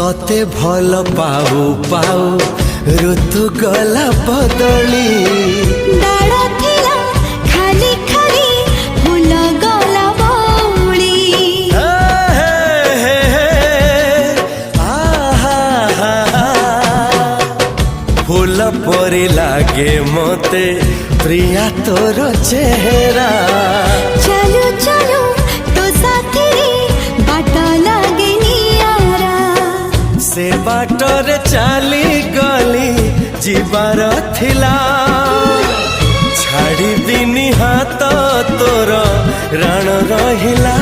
तोते भल पाऊ पाऊ ऋतु गला बदली डाळ थिला खाली खाली फूल गला बौली फूल परी लागे मते प्रिया तोर चेहरा चलो चलो तो साथी बाट लागे नियारा से बाटरे चली गली जीवार थिला छाड़ी दिनी हाथ तोर राण रहिला